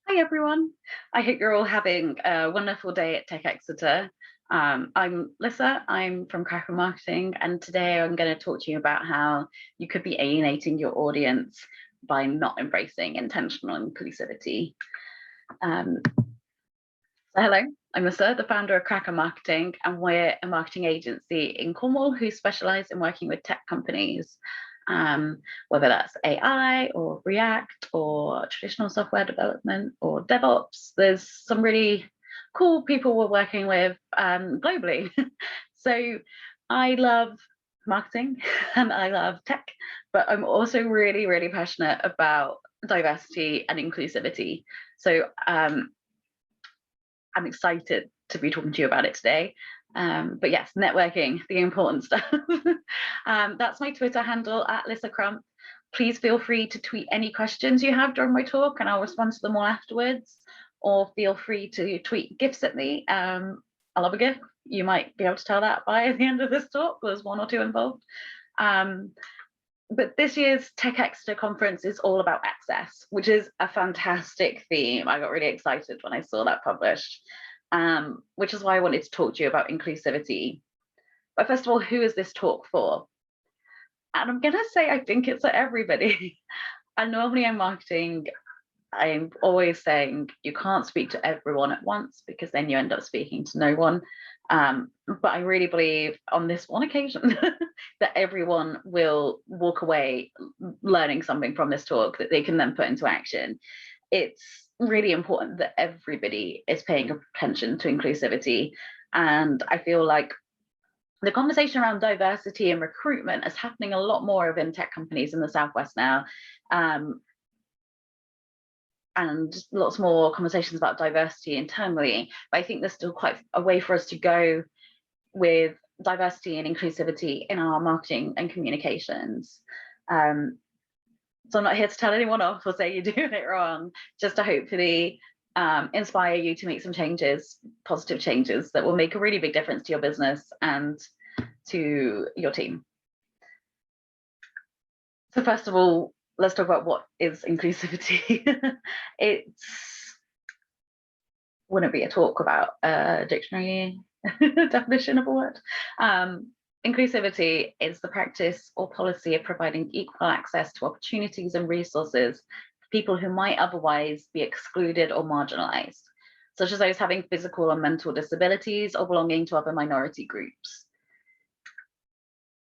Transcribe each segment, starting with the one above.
Hi everyone. I hope you're all having a wonderful day at Tech Exeter. I'm Lissa, I'm from Cracker Marketing, and today I'm going to talk to you about how you could be alienating your audience by not embracing intentional inclusivity. Hello, I'm Lissa, the founder of Cracker Marketing, and we're a marketing agency in Cornwall who specialise in working with tech companies, whether that's AI or React or traditional software development or DevOps. There's some really cool people we're working with globally. So I love marketing and I love tech, but I'm also really, really passionate about diversity and inclusivity. So I'm excited to be talking to you about it today. But yes, networking, the important stuff. That's my Twitter handle at Lissa Crump. Please feel free to tweet any questions you have during my talk and I'll respond to them all afterwards. Or feel free to tweet gifts at me. I love a gift. You might be able to tell that by the end of this talk. There's one or two involved. But this year's Tech Exeter conference is all about access, which is a fantastic theme. I got really excited when I saw that published, which is why I wanted to talk to you about inclusivity. But first of all, who is this talk for? And I'm going to say I think it's for everybody. And normally in marketing, I'm always saying you can't speak to everyone at once because then you end up speaking to no one. But I really believe on this one occasion that everyone will walk away learning something from this talk that they can then put into action. It's really important that everybody is paying attention to inclusivity. And I feel like the conversation around diversity and recruitment is happening a lot more within tech companies in the Southwest now. And lots more conversations about diversity internally. But I think there's still quite a way for us to go with diversity and inclusivity in our marketing and communications. So I'm not here to tell anyone off or say you're doing it wrong, just to hopefully inspire you to make some changes, positive changes that will make a really big difference to your business and to your team. So first of all, let's talk about what is inclusivity. It wouldn't be a talk about a dictionary definition of a word. Inclusivity is the practice or policy of providing equal access to opportunities and resources for people who might otherwise be excluded or marginalized, such as those having physical or mental disabilities or belonging to other minority groups.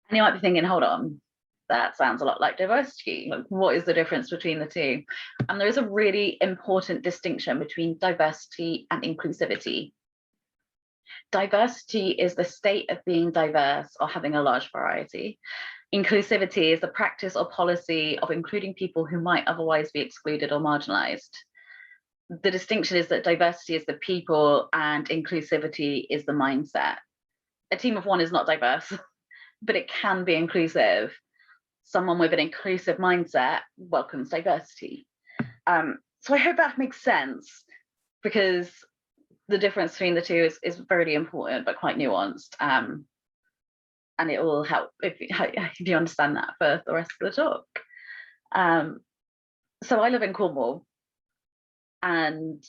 And you might be thinking, hold on, that sounds a lot like diversity. Like, what is the difference between the two? And there is a really important distinction between diversity and inclusivity. Diversity is the state of being diverse or having a large variety. Inclusivity is the practice or policy of including people who might otherwise be excluded or marginalized. The distinction is that diversity is the people and inclusivity is the mindset. A team of one is not diverse, but it can be inclusive. Someone with an inclusive mindset welcomes diversity. So I hope that makes sense, because the difference between the two is very important, but quite nuanced. And it will help if you understand that for the rest of the talk. So I live in Cornwall, and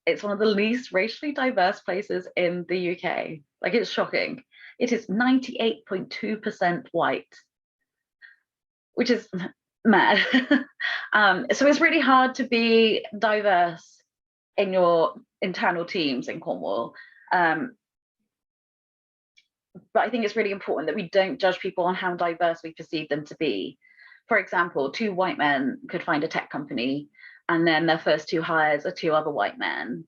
it's one of the least racially diverse places in the UK. Like, it's shocking. It is 98.2% white, which is mad. So it's really hard to be diverse in your internal teams in Cornwall. But I think it's really important that we don't judge people on how diverse we perceive them to be. For example, two white men could find a tech company and then their first two hires are two other white men.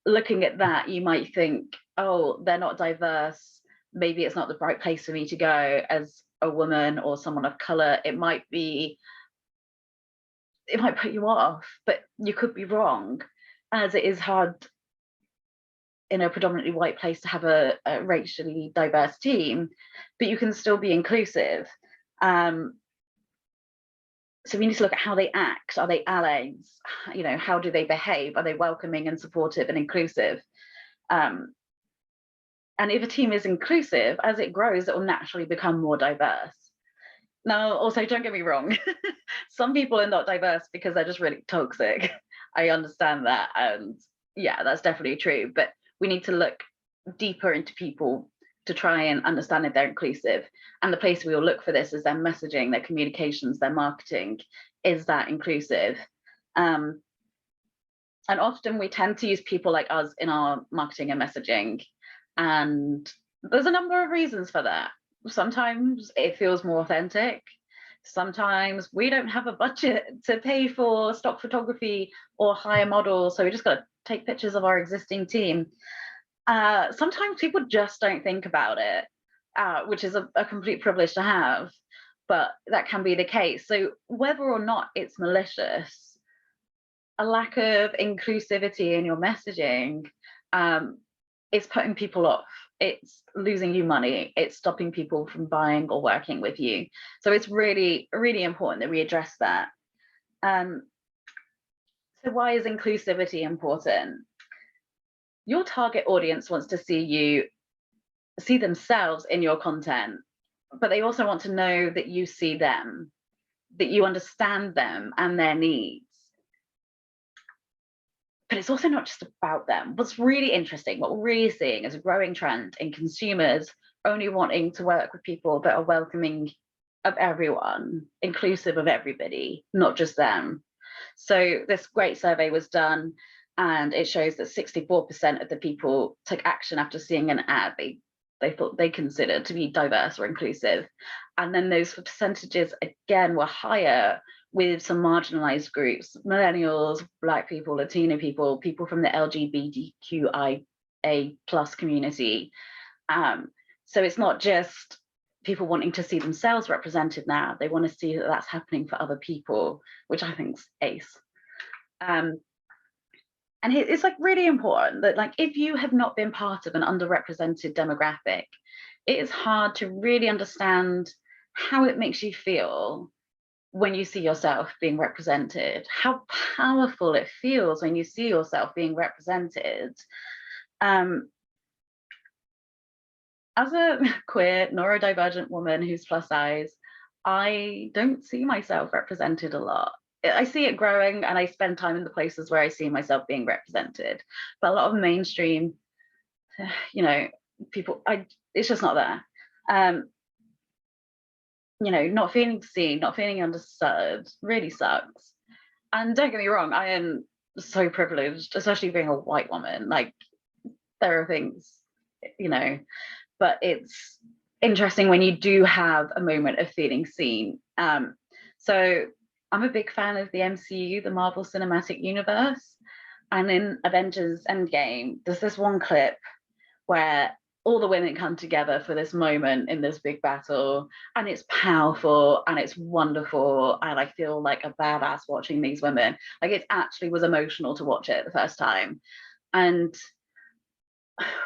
Looking at that, you might think, oh, they're not diverse. Maybe it's not the right place for me to go as a woman or someone of color. It might put you off, but you could be wrong, as it is hard in a predominantly white place to have a racially diverse team, but you can still be inclusive. So we need to look at how they act. Are they allies? You know, how do they behave? Are they welcoming and supportive and inclusive? And if a team is inclusive, as it grows, it will naturally become more diverse. Now, also, don't get me wrong, some people are not diverse because they're just really toxic. I understand that, and yeah, that's definitely true. But we need to look deeper into people to try and understand if they're inclusive. And the place we will look for this is their messaging, their communications, their marketing. Is that inclusive? And often we tend to use people like us in our marketing and messaging. And there's a number of reasons for that. Sometimes it feels more authentic. Sometimes we don't have a budget to pay for stock photography or hire models, so we just got to take pictures of our existing team. Sometimes people just don't think about it, which is a complete privilege to have, but that can be the case. So whether or not it's malicious, a lack of inclusivity in your messaging is putting people off. It's losing you money. It's stopping people from buying or working with you. So it's really, really important that we address that. So why is inclusivity important? Your target audience wants to see themselves in your content, but they also want to know that you see them, that you understand them and their needs. But it's also not just about them. What's really interesting, what we're really seeing is a growing trend in consumers only wanting to work with people that are welcoming of everyone, inclusive of everybody, not just them. So this great survey was done, and it shows that 64% of the people took action after seeing an ad they thought they considered to be diverse or inclusive. And then those percentages again were higher with some marginalized groups, millennials, Black people, Latino people, people from the LGBTQIA+ community. So it's not just people wanting to see themselves represented now, they want to see that that's happening for other people, which I think is ace. And it's like really important that, like, if you have not been part of an underrepresented demographic, it is hard to really understand how it makes you feel when you see yourself being represented, how powerful it feels when you see yourself being represented. As a queer neurodivergent woman who's plus size, I don't see myself represented a lot. I see it growing, and I spend time in the places where I see myself being represented. But a lot of mainstream, people, it's just not there. Not feeling seen, not feeling understood really sucks. And don't get me wrong, I am so privileged, especially being a white woman. Like, there are things, but it's interesting when you do have a moment of feeling seen. So I'm a big fan of the MCU, the Marvel Cinematic Universe. And in Avengers Endgame, there's this one clip where all the women come together for this moment in this big battle, and it's powerful and it's wonderful, and I feel like a badass watching these women. Like, it actually was emotional to watch it the first time. And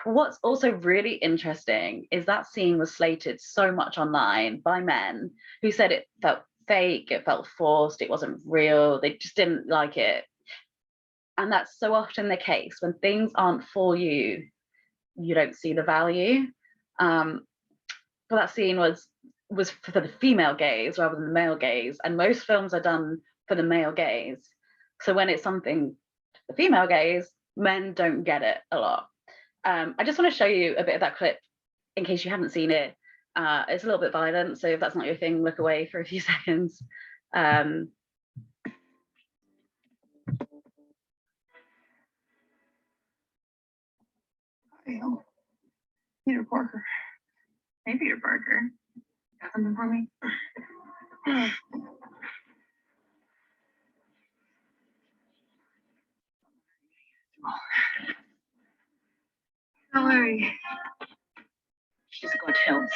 what's also really interesting is that scene was slated so much online by men who said it felt fake, it felt forced, it wasn't real, they just didn't like it. And that's so often the case. When things aren't for you, you don't see the value. But that scene was for the female gaze rather than the male gaze, and most films are done for the male gaze. So when it's something the female gaze, men don't get it a lot. I just want to show you a bit of that clip in case you haven't seen it. It's a little bit violent, so if that's not your thing, look away for a few seconds. Peter Parker. Hey, Peter Parker. Got something for me? Don't worry. She's going to help.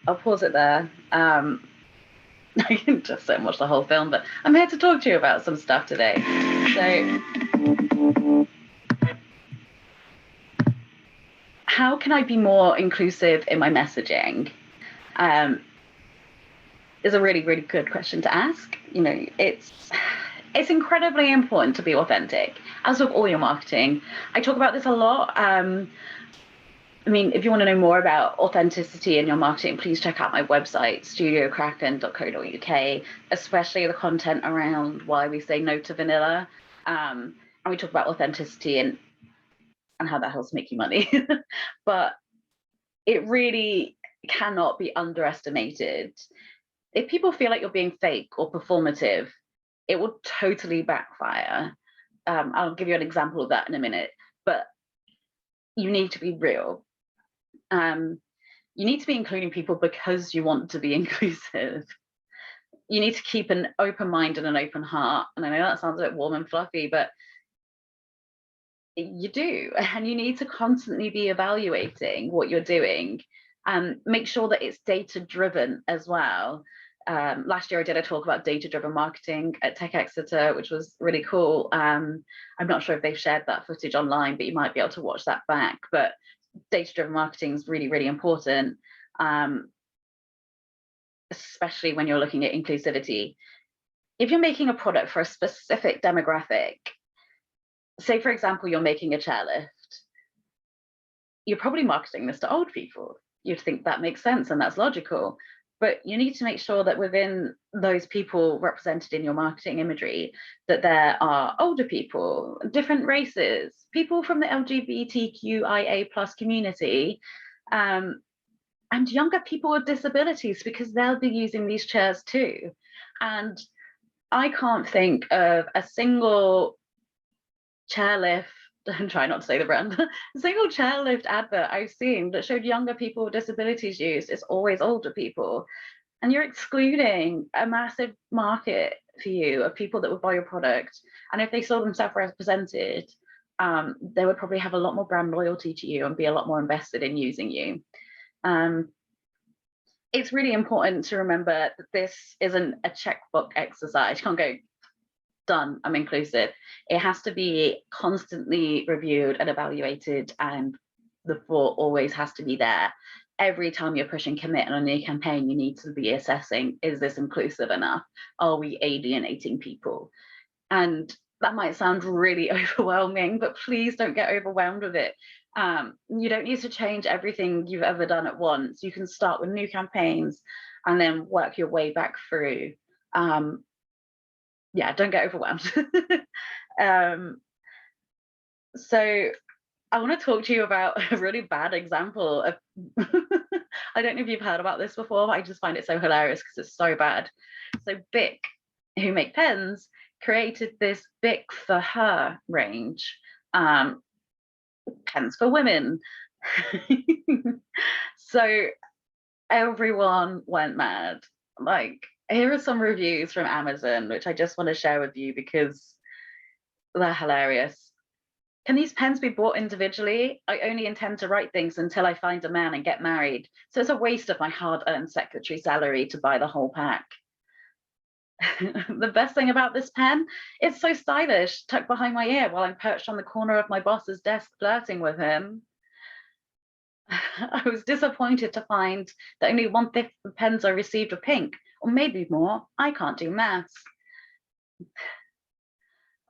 I'll pause it there. I can just don't watch the whole film, but I'm here to talk to you about some stuff today. So how can I be more inclusive in my messaging? Is a really, really good question to ask. You know, it's incredibly important to be authentic, as with all your marketing. I talk about this a lot. I mean, if you want to know more about authenticity in your marketing, please check out my website, studiokraken.co.uk, especially the content around why we say no to vanilla. And we talk about authenticity and how that helps make you money. But it really cannot be underestimated. If people feel like you're being fake or performative, it will totally backfire. I'll give you an example of that in a minute, but you need to be real. You need to be including people because you want to be inclusive. You need to keep an open mind and an open heart. And I know that sounds a bit warm and fluffy, but you do. And you need to constantly be evaluating what you're doing and make sure that it's data driven as well. Last year I did a talk about data-driven marketing at Tech Exeter, which was really cool. I'm not sure if they've shared that footage online, but you might be able to watch that back. But data-driven marketing is really, really important, especially when you're looking at inclusivity. If you're making a product for a specific demographic, say for example, you're making a chairlift, you're probably marketing this to old people. You'd think that makes sense and that's logical. But you need to make sure that within those people represented in your marketing imagery, that there are older people, different races, people from the LGBTQIA+ community, and younger people with disabilities, because they'll be using these chairs too. And I can't think of a single chairlift, I'm trying not to say the brand, a single chairlift advert I've seen that showed younger people with disabilities use. It's always older people. And you're excluding a massive market for you of people that would buy your product. And if they saw themselves represented, they would probably have a lot more brand loyalty to you and be a lot more invested in using you. It's really important to remember that this isn't a checkbook exercise. You can't go, done, I'm inclusive. It has to be constantly reviewed and evaluated, and the thought always has to be there. Every time you're pushing commit on a new campaign, you need to be assessing, is this inclusive enough? Are we alienating people? And that might sound really overwhelming, but please don't get overwhelmed with it. You don't need to change everything you've ever done at once. You can start with new campaigns and then work your way back through. Yeah, don't get overwhelmed. So I want to talk to you about a really bad example of I don't know if you've heard about this before, but I just find it so hilarious because it's so bad. So Bic, who make pens, created this Bic for Her range, pens for women. So everyone went mad. Like, here are some reviews from Amazon, which I just want to share with you because they're hilarious. Can these pens be bought individually? I only intend to write things until I find a man and get married. So it's a waste of my hard-earned secretary salary to buy the whole pack. The best thing about this pen, it's so stylish, tucked behind my ear while I'm perched on the corner of my boss's desk flirting with him. I was disappointed to find that only 1/5 of the pens I received were pink, or maybe more. I can't do maths.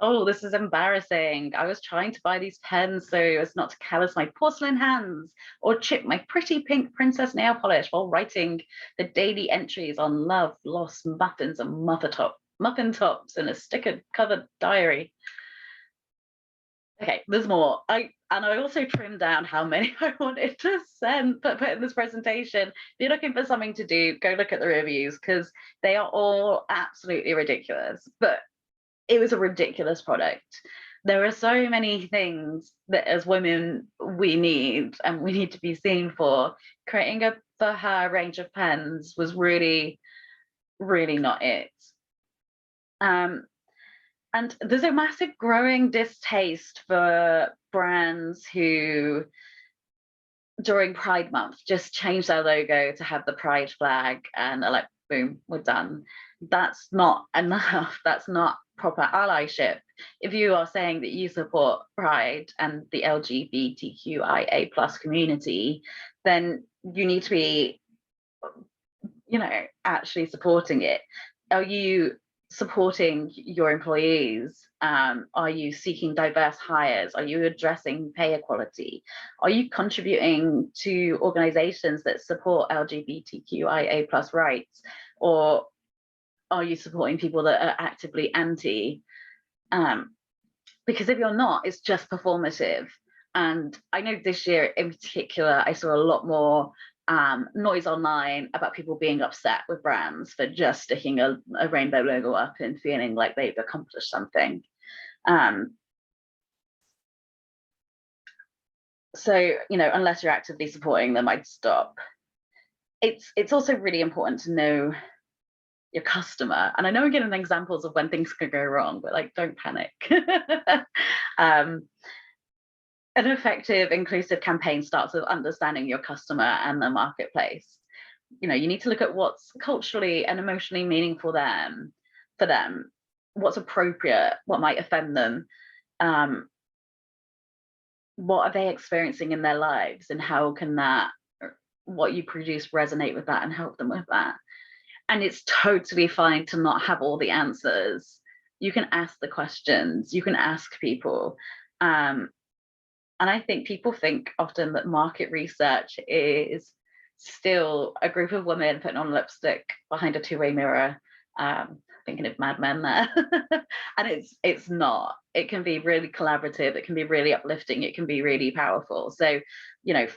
Oh, this is embarrassing. I was trying to buy these pens so as not to callous my porcelain hands or chip my pretty pink princess nail polish while writing the daily entries on love, loss, muffins, and muffin tops in a sticker-covered diary. Okay, there's more. I also trimmed down how many I wanted to put in this presentation. If you're looking for something to do, go look at the reviews because they are all absolutely ridiculous. But it was a ridiculous product. There are so many things that as women we need and we need to be seen for. Creating a for her range of pens was really, really not it. And there's a massive growing distaste for brands who, during Pride Month, just change their logo to have the Pride flag and are like, boom, we're done. That's not enough. That's not proper allyship. If you are saying that you support Pride and the LGBTQIA plus community, then you need to be, actually supporting it. Are you supporting your employees? Are you seeking diverse hires? Are you addressing pay equality? Are you contributing to organizations that support LGBTQIA plus rights? Or are you supporting people that are actively anti? Because if you're not, it's just performative. And I know this year in particular, I saw a lot more noise online about people being upset with brands for just sticking a rainbow logo up and feeling like they've accomplished something. So, unless you're actively supporting them, I'd stop. It's also really important to know your customer. And I know we're getting examples of when things could go wrong, but like, don't panic. An effective inclusive campaign starts with understanding your customer and the marketplace. You need to look at what's culturally and emotionally meaningful for them, what's appropriate, what might offend them, what are they experiencing in their lives, and how can what you produce resonate with that and help them with that. And it's totally fine to not have all the answers. You can ask the questions, you can ask people. And I think people think often that market research is still a group of women putting on lipstick behind a two-way mirror, thinking of Mad Men there. And it's not. It can be really collaborative, it can be really uplifting, it can be really powerful. So,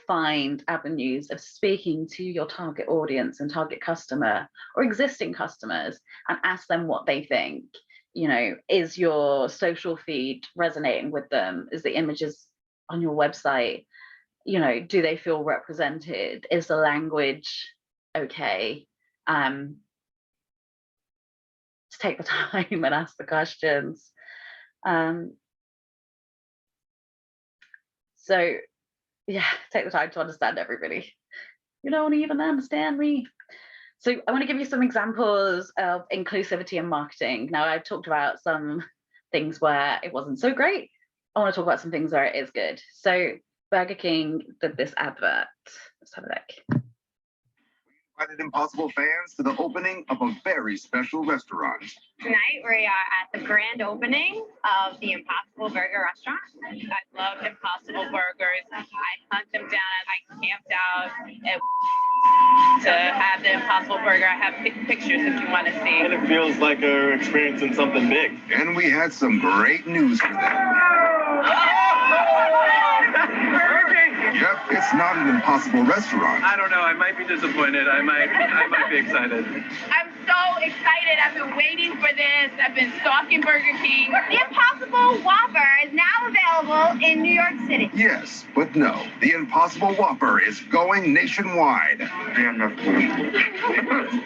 find avenues of speaking to your target audience and target customer or existing customers and ask them what they think. Is your social feed resonating with them? Is the images on your website, do they feel represented? Is the language okay? To take the time and ask the questions. So yeah, take the time to understand everybody. You don't even understand me. So I want to give you some examples of inclusivity in marketing. Now, I've talked about some things where it wasn't so great. I want to talk about some things where it is good. So Burger King did this advert. Let's have a look. Invited Impossible fans to the opening of a very special restaurant. Tonight we are at the grand opening of the Impossible Burger restaurant. I love Impossible Burgers. I hunt them down. I camped out to have the Impossible Burger. I have pictures if you want to see. And it feels like we're experiencing something big. And we had some great news for them. Yep, it's not an Impossible restaurant. I don't know. I might be disappointed. I might be excited. I'm so excited. I've been waiting for this. I've been stalking Burger King. The Impossible Whopper is now available in New York City. Yes, but no. The Impossible Whopper is going nationwide. Damn, that's good.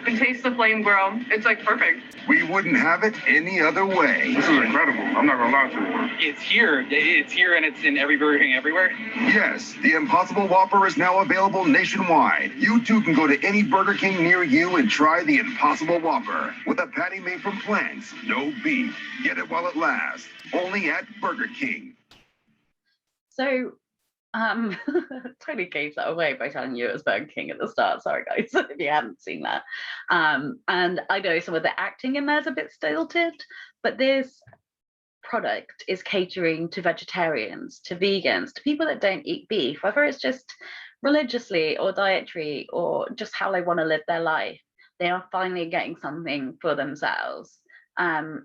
And taste the flame grill. It's like perfect. We wouldn't have it any other way. This is incredible. I'm not gonna lie to you. It's here, and it's in every Burger King everywhere. Yes, the Impossible Whopper is now available nationwide. You too can go to any Burger King near you and try the Impossible Whopper with a patty made from plants, no beef. Get it while it lasts. Only at Burger King. So, totally gave that away by telling you it was Burger King at the start. Sorry, guys, if you hadn't seen that. And I know some of the acting in there is a bit stilted, but this product is catering to vegetarians, to vegans, to people that don't eat beef, whether it's just religiously or dietary or just how they want to live their life. They are finally getting something for themselves. And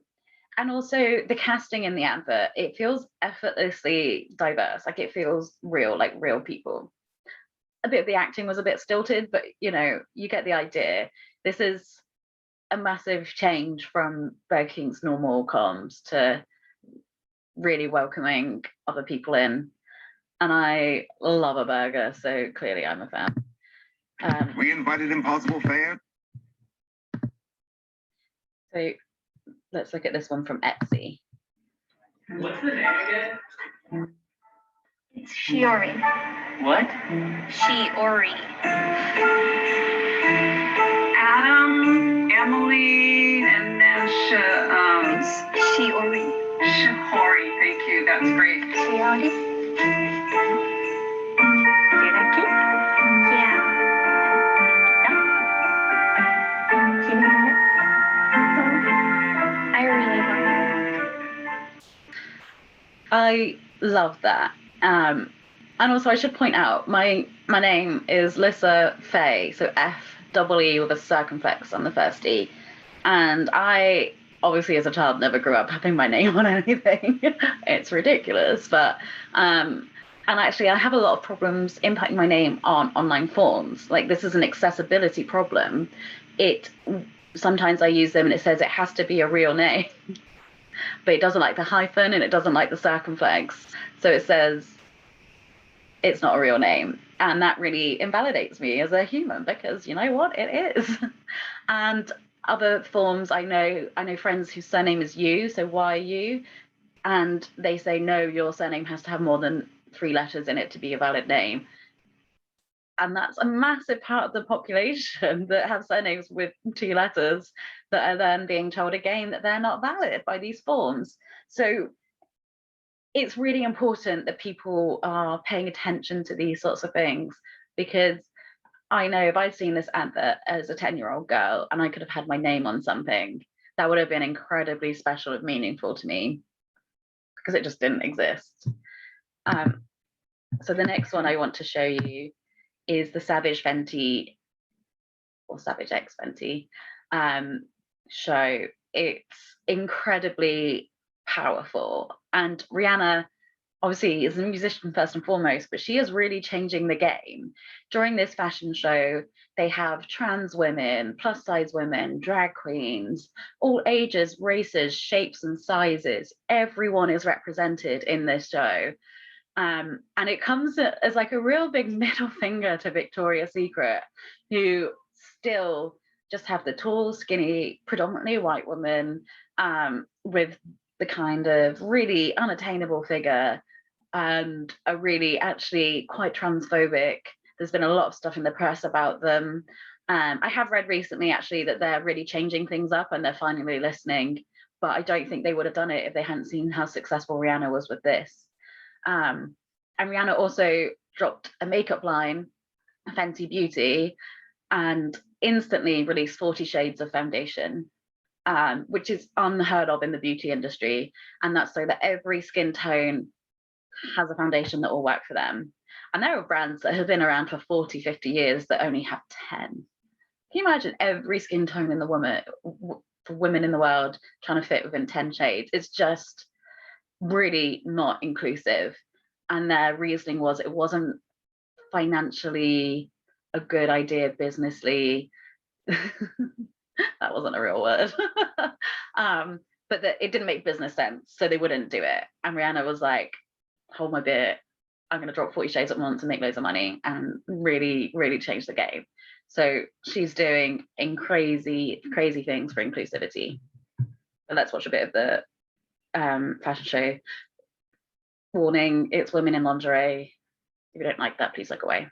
also the casting in the advert, it feels effortlessly diverse. Like it feels real, like real people. A bit of the acting was a bit stilted, but you get the idea. This is a massive change from Burger King's normal comms to really welcoming other people in. And I love a burger, so clearly I'm a fan. We invited Impossible fans. So let's look at this one from Etsy. What's the name again? It's Shiori. What? Shiori. Adam Melody. Laki. Kia. Kita. Sini. I really love it. I love that. And also I should point out my name is Lissa Faye, so F-E-E with a circumflex on the first E. And I obviously as a child never grew up having my name on anything. It's ridiculous, but and actually I have a lot of problems impacting my name on online forms. Like, this is an accessibility problem. Sometimes I use them and it says it has to be a real name, but it doesn't like the hyphen and it doesn't like the circumflex. So it says it's not a real name. And that really invalidates me as a human, because you know what, it is. And other forms, I know friends whose surname is Yu, so YU, and they say, no, your surname has to have more than 3 letters in it to be a valid name. And that's a massive part of the population that have surnames with 2 letters that are then being told again that they're not valid by these forms. So it's really important that people are paying attention to these sorts of things, because I know if I'd seen this advert as a 10-year-old girl and I could have had my name on something, that would have been incredibly special and meaningful to me, because it just didn't exist. So the next one I want to show you is the Savage Fenty, or Savage X Fenty show. It's incredibly powerful, and Rihanna obviously is a musician first and foremost, but she is really changing the game. During this fashion show, they have trans women, plus size women, drag queens, all ages, races, shapes and sizes. Everyone is represented in this show. And it comes as like a real big middle finger to Victoria's Secret, who still just have the tall, skinny, predominantly white woman with the kind of really unattainable figure, and are really actually quite transphobic. There's been a lot of stuff in the press about them. I have read recently actually that they're really changing things up and they're finally listening, but I don't think they would have done it if they hadn't seen how successful Rihanna was with this. And Rihanna also dropped a makeup line, Fenty Beauty, and instantly released 40 shades of foundation, which is unheard of in the beauty industry. And that's so that every skin tone has a foundation that will work for them. And there are brands that have been around for 40, 50 years that only have 10. Can you imagine every skin tone in the for women in the world trying to fit within 10 shades? It's just really not inclusive. And their reasoning was it wasn't financially a good idea businessly. That wasn't a real word. But that it didn't make business sense, so they wouldn't do it. And Rihanna was like, hold my beer, I'm going to drop 40 shades at once and make loads of money, and really, really change the game. So she's doing crazy things for inclusivity. But let's watch a bit of the fashion show. Warning, it's women in lingerie. If you don't like that, please look away.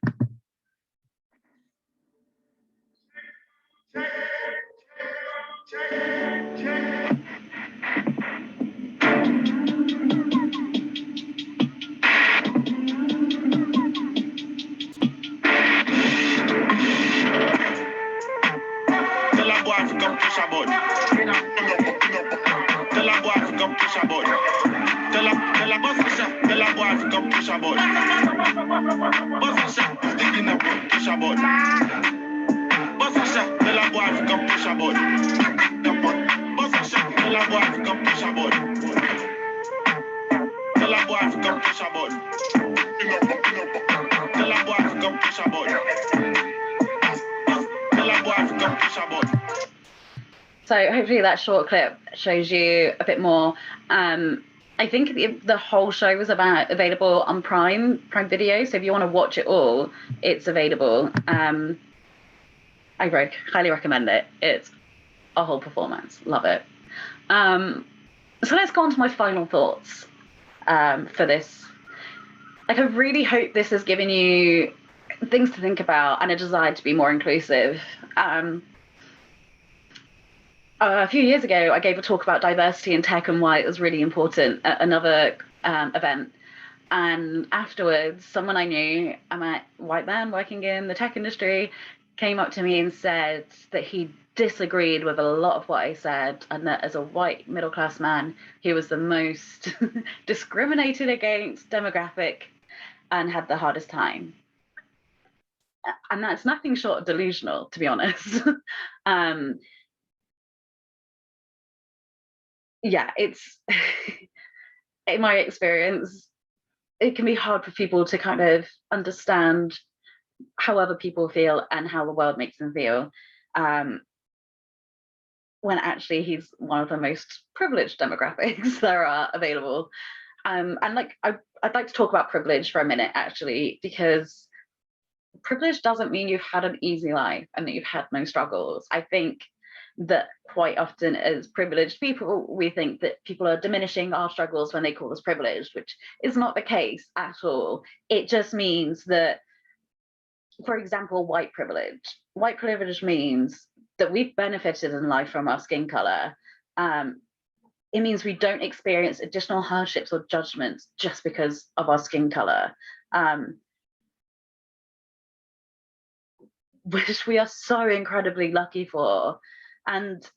So hopefully that short clip shows you a bit more. I think the whole show was available on Prime Video. So if you want to watch it all, it's available. I highly recommend it. It's a whole performance. Love it. So let's go on to my final thoughts for this. Like, I really hope this has given you things to think about and a desire to be more inclusive. A few years ago, I gave a talk about diversity in tech and why it was really important at another event. And afterwards, someone I knew, a white man working in the tech industry, came up to me and said that he disagreed with a lot of what I said, and that as a white middle-class man, he was the most discriminated against demographic and had the hardest time. And that's nothing short of delusional, to be honest. Yeah, it's in my experience, it can be hard for people to kind of understand how other people feel and how the world makes them feel, when actually he's one of the most privileged demographics there are available. And like I'd like to talk about privilege for a minute, actually, because privilege doesn't mean you've had an easy life and that you've had no struggles. I think that quite often as privileged people, we think that people are diminishing our struggles when they call us privileged, which is not the case at all. It just means that, for example, white privilege. White privilege means that we've benefited in life from our skin color. It means we don't experience additional hardships or judgments just because of our skin color, which we are so incredibly lucky for. And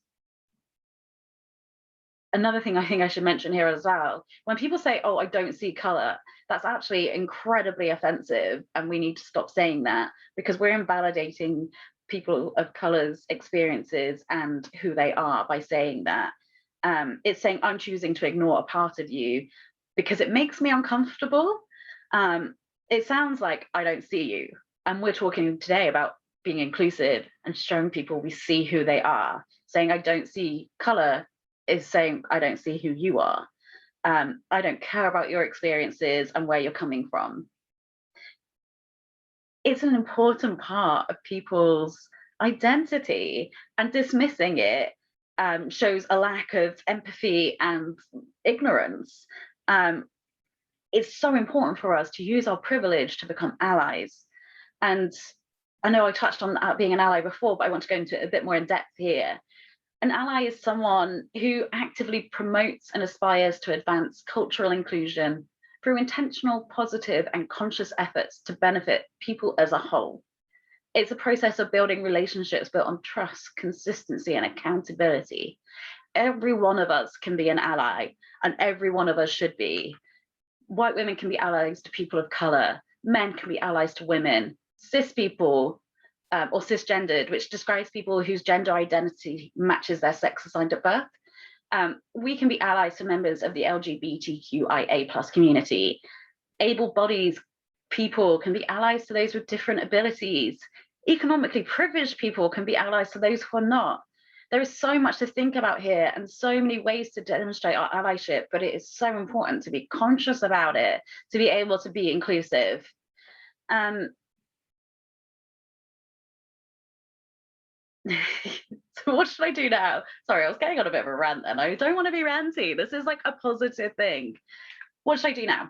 another thing I think I should mention here as well, when people say, oh, I don't see color, that's actually incredibly offensive, and we need to stop saying that, because we're invalidating people of color's experiences and who they are by saying that. It's saying I'm choosing to ignore a part of you because it makes me uncomfortable. It sounds like I don't see you, and we're talking today about being inclusive and showing people we see who they are. Saying I don't see color is saying I don't see who you are. I don't care about your experiences and where you're coming from. It's an important part of people's identity, and dismissing it shows a lack of empathy and ignorance. It's so important for us to use our privilege to become allies. And I know I touched on being an ally before, but I want to go into it a bit more in depth here. An ally is someone who actively promotes and aspires to advance cultural inclusion through intentional, positive, and conscious efforts to benefit people as a whole. It's a process of building relationships built on trust, consistency, and accountability. Every one of us can be an ally, and every one of us should be. White women can be allies to people of color. Men can be allies to women. Cis people, or cisgendered, which describes people whose gender identity matches their sex assigned at birth. We can be allies to members of the LGBTQIA+ community. Able-bodied people can be allies to those with different abilities. Economically privileged people can be allies to those who are not. There is so much to think about here and so many ways to demonstrate our allyship, but it is so important to be conscious about it, to be able to be inclusive. So what should I do now? Sorry, I was getting on a bit of a rant and I don't want to be ranty. This is like a positive thing. What should I do now?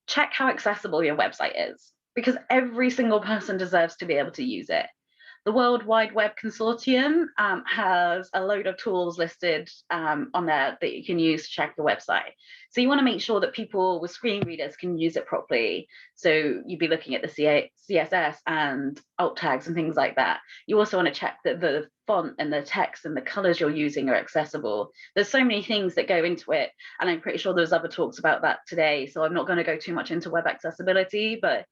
Check how accessible your website is, because every single person deserves to be able to use it. The World Wide Web Consortium has a load of tools listed on there that you can use to check your website. So you want to make sure that people with screen readers can use it properly. So you'd be looking at the CSS and alt tags and things like that. You also want to check that the font and the text and the colors you're using are accessible. There's so many things that go into it, and I'm pretty sure there's other talks about that today. So I'm not going to go too much into web accessibility, but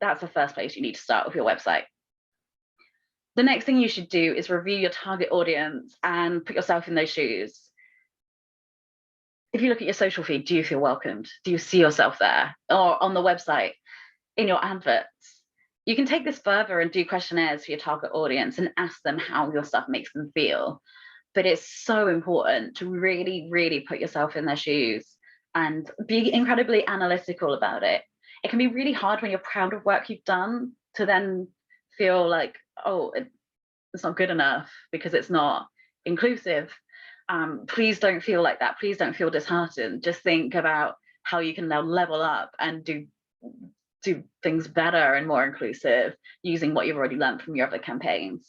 that's the first place you need to start with your website. The next thing you should do is review your target audience and put yourself in those shoes. If you look at your social feed, do you feel welcomed? Do you see yourself there? Or on the website, in your adverts? You can take this further and do questionnaires for your target audience and ask them how your stuff makes them feel. But it's so important to really, really put yourself in their shoes and be incredibly analytical about it. It can be really hard when you're proud of work you've done to then feel like, oh, it's not good enough because it's not inclusive. Please don't feel like that. Please don't feel disheartened. Just think about how you can now level up and do things better and more inclusive using what you've already learned from your other campaigns.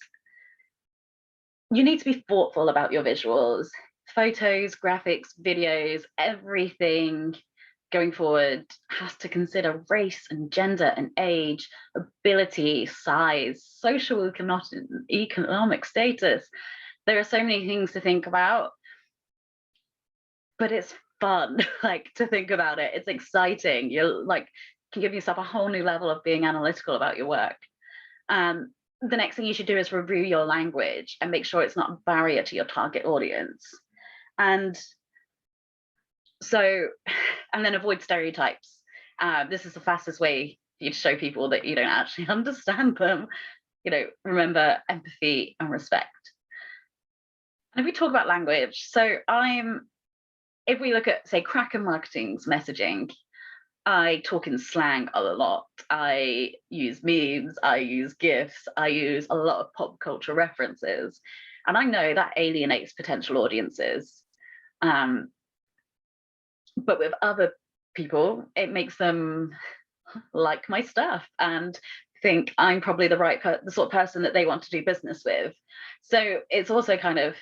You need to be thoughtful about your visuals, photos, graphics, videos, everything going forward has to consider race and gender and age, ability, size, social economic status. There are so many things to think about, but it's fun, like, to think about it. It's exciting. You're like, can give yourself a whole new level of being analytical about your work. The next thing you should do is review your language and make sure it's not a barrier to your target audience. And so, and then avoid stereotypes. This is the fastest way for you to show people that you don't actually understand them. You know, remember empathy and respect. And if we talk about language, so if we look at, say, Kraken Marketing's messaging, I talk in slang a lot. I use memes, I use GIFs, I use a lot of pop culture references. And I know that alienates potential audiences. But with other people, it makes them like my stuff and think I'm probably the sort of person that they want to do business with. So it's also kind of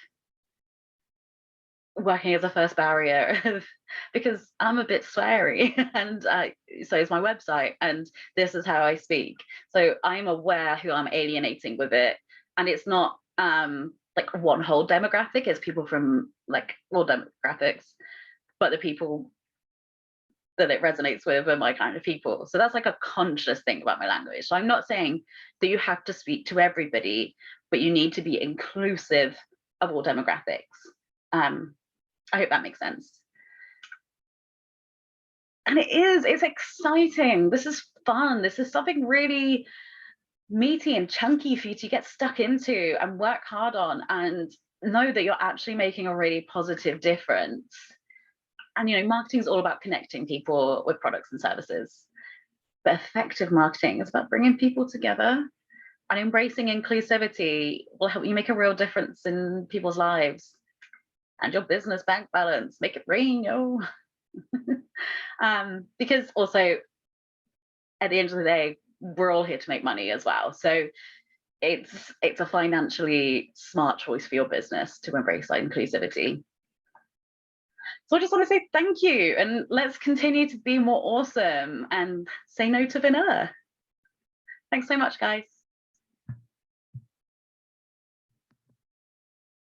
working as a first barrier because I'm a bit sweary, and so is my website, and this is how I speak. So I'm aware who I'm alienating with it, and it's not like one whole demographic. It's people from like all demographics, but the people that it resonates with are my kind of people. So that's like a conscious thing about my language. So I'm not saying that you have to speak to everybody, but you need to be inclusive of all demographics. I hope that makes sense. And it's exciting. This is fun. This is something really meaty and chunky for you to get stuck into and work hard on and know that you're actually making a really positive difference. And, you know, marketing is all about connecting people with products and services. But effective marketing is about bringing people together, and embracing inclusivity will help you make a real difference in people's lives and your business bank balance. Make it rain, yo. Because also, at the end of the day, we're all here to make money as well. So it's a financially smart choice for your business to embrace that inclusivity. So I just want to say thank you, and let's continue to be more awesome and say no to vanilla. Thanks so much, guys.